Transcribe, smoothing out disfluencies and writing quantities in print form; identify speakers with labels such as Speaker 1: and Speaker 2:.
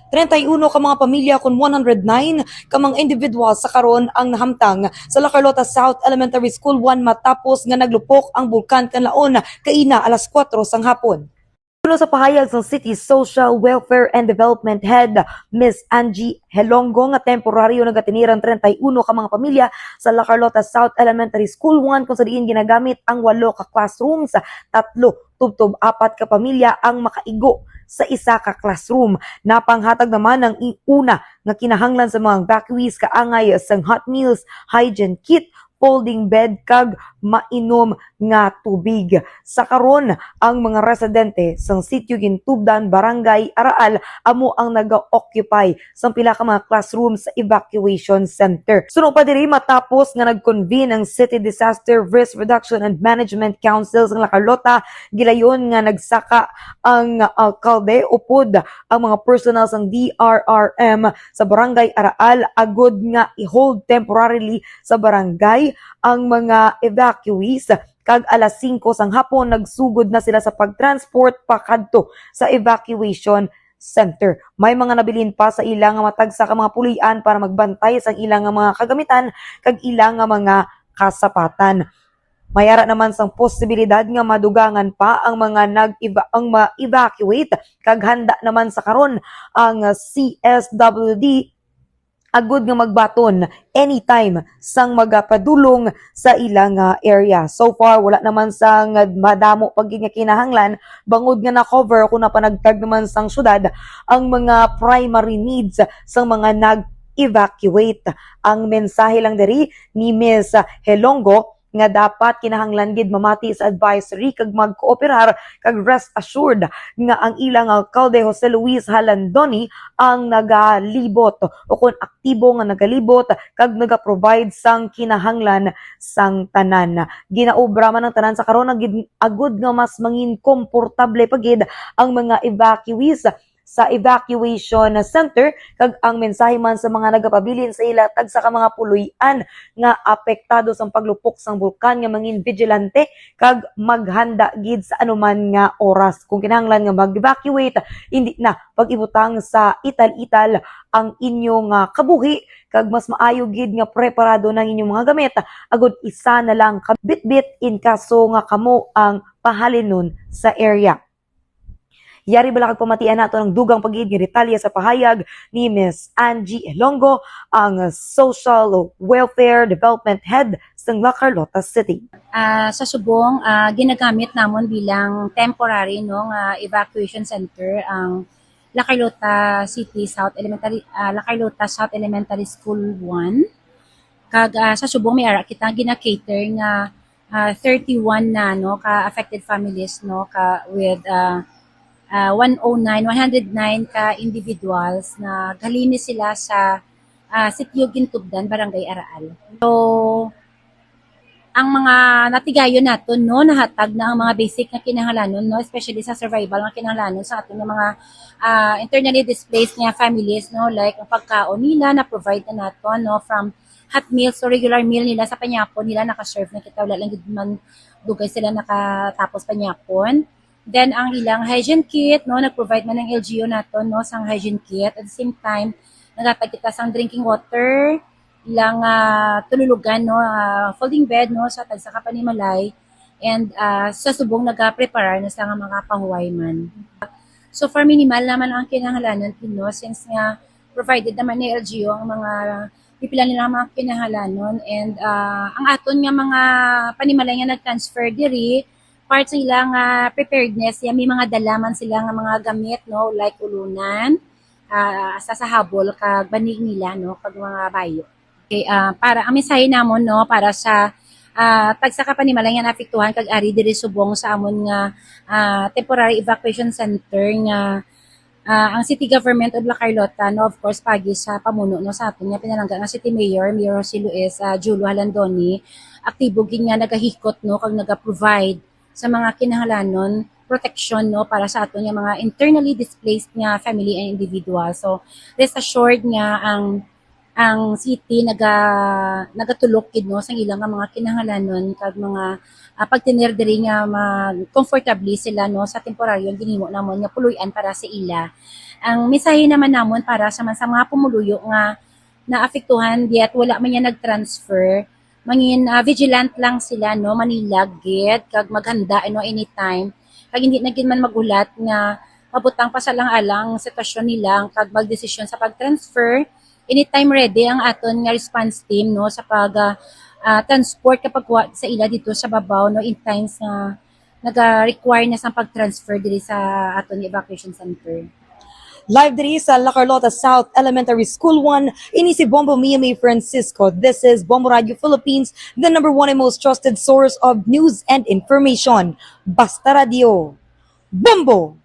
Speaker 1: 31 ka mga pamilya kun 109 ka mga individual sa karon ang nahamtang sa La Carlota South Elementary School 1 matapos nga naglupok ang bulkan kanlaon kaina alas 4 sang hapon. Sa pahayag sa City Social Welfare and Development Head, Ms. Angie Helongo, nga temporaryo nagatinirang 31 ka mga pamilya sa La Carlota South Elementary School 1 kung sa diin ginagamit ang 8 ka classrooms, 3 tubtob 4 ka pamilya ang makaigo sa isa ka classroom. Napanghatag naman ang una nga kinahanglan sa mga evacuees kaangay sang hot meals, hygiene kit, folding bed kag mainom nga tubig. Sa karon ang mga residente sang sitio Gintubdan, Barangay Araal amo ang naga-occupy sa pila ka mga classroom sa evacuation center. Suno pa diri matapos nga nag-convene ang City Disaster Risk Reduction and Management Council sa La Carlota, gilayon nga nagsaka ang alkalde upod ang mga personnel sang DRRM sa Barangay Araal agud nga i-hold temporarily sa barangay ang mga evacuees kag alas 5 sang hapon nagsugod na sila sa pagtransport pakadto sa evacuation center. May mga nabilin pa sa ilang matag sa mga pulian para magbantay sa ilang mga kagamitan kag ilang mga kasapatan. Mayara naman sang posibilidad nga madugangan pa ang mga ma-evacuate kag handa naman sa karon ang CSWD agud nga magbaton anytime sang magapadulong sa ilang area. So far wala naman sang madamo pag nga kinahanglan bangod nga na-cover kung napanagtag naman sang syudad ang mga primary needs sang mga nag-evacuate. Ang mensahe lang diri ni Ms. Helongo nga dapat kinahanglan gid mamati sa advisory kag mag-cooperar kag rest assured nga ang ilang alkalde Jose Luis Halandoni ang nagalibot o kun aktibo nga nagalibot kag naga-provide sang kinahanglan sang tanan. Ginaobra man ang tanan sa karon agud nga mas mangin komportable pagid ang mga evacuees sa evacuation center kag ang mensahe man sa mga nagapabilin sa ila tagsa ka mga puluyan nga apektado sa paglupok sang bulkan nga mangin vigilante kag maghanda gid sa anuman nga oras kung kinahanglan nga mag-evacuate hindi na pag-ibutang sa ital-ital ang inyong kabuhi kag mas maayo gid nga preparado ng inyong mga gamit agud isa na lang ka bit-bit in kaso nga kamo ang pahalinon sa area. Yari bala kag pamatian nato ng dugang pag-iid nga detalye sa pahayag ni Ms. Angie Elongo, ang Social Welfare Development Head sa La Carlota City.
Speaker 2: Sa Subong, ginagamit namon bilang temporary evacuation center ang La Carlota City South Elementary La Carlota South Elementary School 1. Kag sa Subong may ara kita gina-cater nga 31 na ka affected families with 109 ka individuals na galinis sila sa sitio Gintubdan, Barangay Araal. So, ang mga natigayon naton nahatag na ang mga basic na kinahanglanon especially sa survival nga kinahanglanon sa ating mga internally displaced nga families like ang pagkaon nila na provide na naton from hot meals to regular meal nila sa panyapon nila naka-serve na kita wala lang gid man dugay sila nakatapos panyapon. Then, ang ilang hygiene kit, nag-provide man ng LGU nato, sang hygiene kit. At the same time, nagatag kita sang drinking water, ilang tululugan, folding bed, sa tagsa ka panimalay. And sa Subong, nag-prepare na sa mga pahuway man. So, for minimal naman ang kinahanglanon, since nga provided naman ni LGU ang mga pipila nila mga kinahanglanon. And ang aton nga mga panimalay nga nag-transfer diri, parts ng ilang preparedness, may mga dalaman sila nga mga gamit, like ulunan, sa habol, kag banig nila, kag mga bayo. Okay, para ang mensahe namon, para sa tagsa ka panimalay nga naapektuhan kag ari diri Subong sa amon nga temporary evacuation center nga ang City Government of La Carlota, of course, pagi sa pamuno sa aton nga pinalangga nga City Mayor Jose Luis Julio Halandoni, aktibo gid nga nagahikot kag naga-provide sa mga kinahanglanon protection para sa aton nga mga internally displaced nga family and individual. So rest assured nga ang city nagatulok gid sa ilang mga kinahanglanon kag mga pagtinir diri nga comfortably sila sa temporaryo ginhimo namon nga puluyan para sa ila. Ang mensahe naman namon para sa mga pumuluyo nga naapektuhan diat wala man yan nag-transfer, mangin vigilant lang sila no, manilag gid kag maghanda ano anytime. Kag hindi na gid man magulat nga mabutang pa sa lang-alang sitwasyon nila kag magdesisyon sa pag-transfer. Anytime ready ang aton nga response team no sa pag transport kapag sa ila dito sa babaw no in times nga naga-require na sa pag-transfer diri sa aton evacuation center.
Speaker 1: Live diri sa La Carlota South Elementary School 1, ini si Bombo Miyami Francisco. This is Bombo Radio Philippines, the number one and most trusted source of news and information. Basta Radio. Bombo!